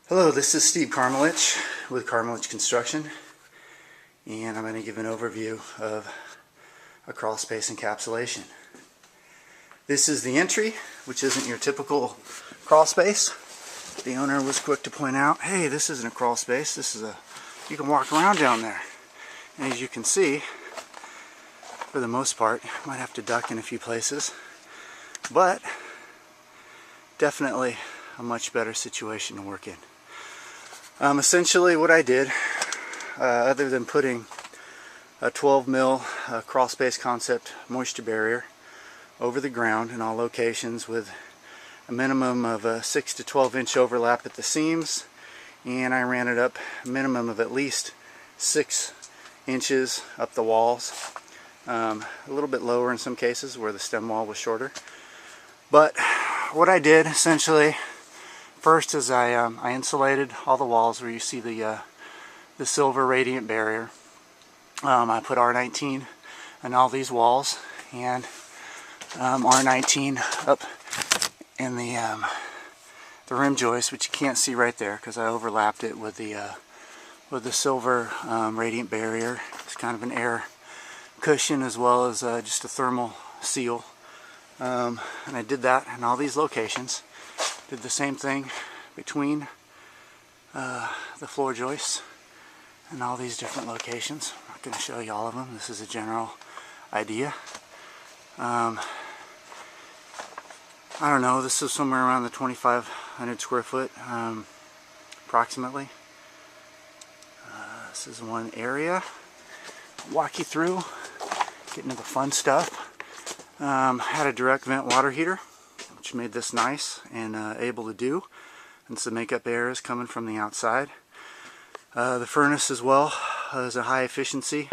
Hello, this is Steve Carmelich with Carmelich Construction, and I'm going to give an overview of a crawlspace encapsulation. This is the entry, which isn't your typical crawlspace. The owner was quick to point out, hey, this isn't a crawlspace, this is you can walk around down there. And as you can see, for the most part, you might have to duck in a few places, but definitely a much better situation to work in. Essentially what I did, other than putting a 12 mil crawlspace concept moisture barrier over the ground in all locations with a minimum of a 6 to 12 inch overlap at the seams, and I ran it up a minimum of at least 6 inches up the walls, a little bit lower in some cases where the stem wall was shorter. But what I did essentially first is I insulated all the walls where you see the silver radiant barrier. I put R19 on all these walls, and R19 up in the rim joist, which you can't see right there because I overlapped it with the silver radiant barrier. It's kind of an air cushion as well as just a thermal seal, and I did that in all these locations. Did the same thing between the floor joists and all these different locations. I'm not going to show you all of them. This is a general idea. I don't know, this is somewhere around the 2,500 square foot approximately. This is one area. Walk you through, get into the fun stuff. Had a direct vent water heater, which made this nice and able to do, and some makeup air is coming from the outside. The furnace as well is a high efficiency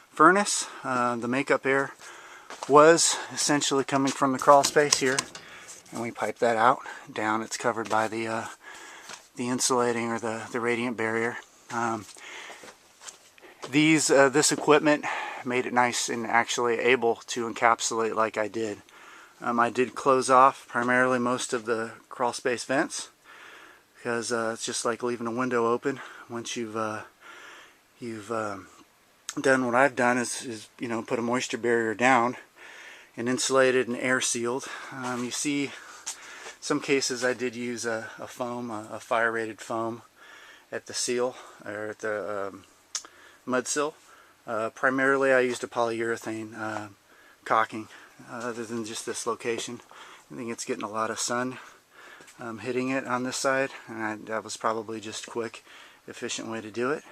furnace. The makeup air was essentially coming from the crawl space here, and we piped that out down. It's covered by the insulating or the radiant barrier. This equipment made it nice and actually able to encapsulate like I did. I did close off primarily most of the crawl space vents because it's just like leaving a window open. Once you've done what I've done is put a moisture barrier down and insulated and air sealed. You see some cases I did use a foam, a fire rated foam at the seal or at the mud sill. Primarily I used a polyurethane caulking. Other than just this location, I think it's getting a lot of sun hitting it on this side, and that was probably just a quick, efficient way to do it.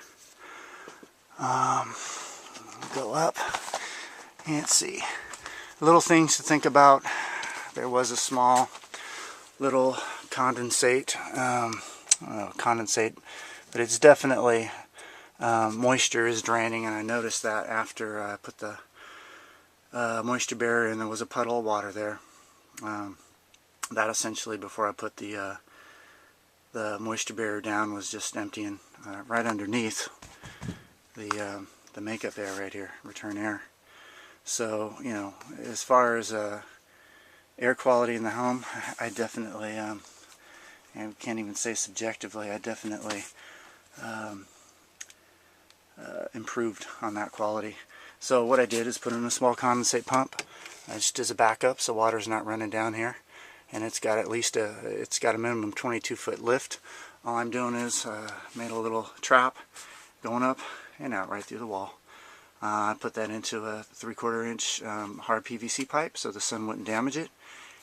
Go up and see. Little things to think about. There was a small little condensate, but it's definitely moisture is draining, and I noticed that after I put the moisture barrier and there was a puddle of water there. That essentially, before I put the moisture barrier down, was just emptying right underneath the makeup air right here, return air. So as far as air quality in the home, I definitely I can't even say subjectively, I definitely improved on that quality. So what I did is put in a small condensate pump just as a backup, so water's not running down here, and it's got a minimum 22-foot lift. All I'm doing is made a little trap going up and out right through the wall. I put that into a 3/4 inch hard PVC pipe so the sun wouldn't damage it,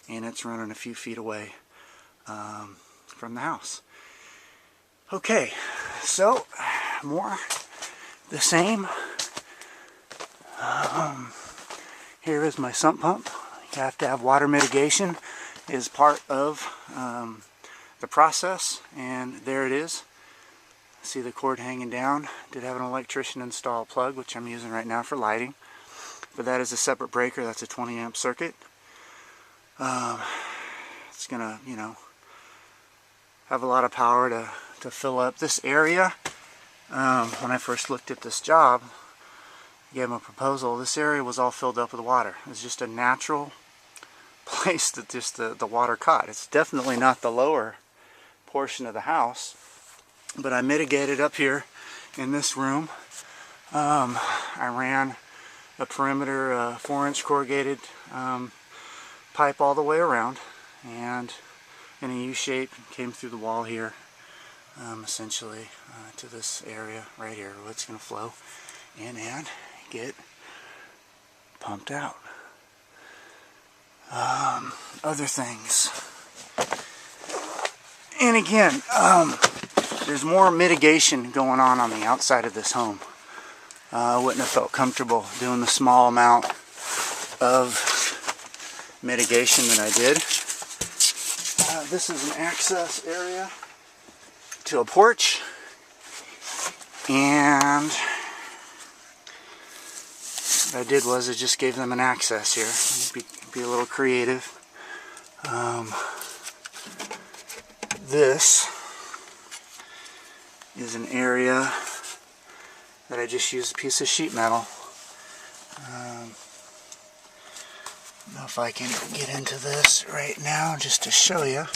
and it's running a few feet away from the house. Okay, so more the same. Here is my sump pump. You have to have water mitigation is part of the process, and there it is. See the cord hanging down. Did have an electrician install a plug, which I'm using right now for lighting, but that is a separate breaker. That's a 20 amp circuit. It's gonna have a lot of power to fill up this area. When I first looked at this job, gave him a proposal, this area was all filled up with water. It's just a natural place that just the water caught. It's definitely not the lower portion of the house But I mitigated up here in this room. I ran a perimeter 4-inch corrugated pipe all the way around, and in a U-shape came through the wall here, essentially to this area right here where it's going to flow in and get pumped out. Other things, and again, there's more mitigation going on the outside of this home. I wouldn't have felt comfortable doing the small amount of mitigation that I did. This is an access area to a porch, and what I did was I just gave them an access here. Be a little creative. This is an area that I just used a piece of sheet metal. I don't know if I can get into this right now just to show you.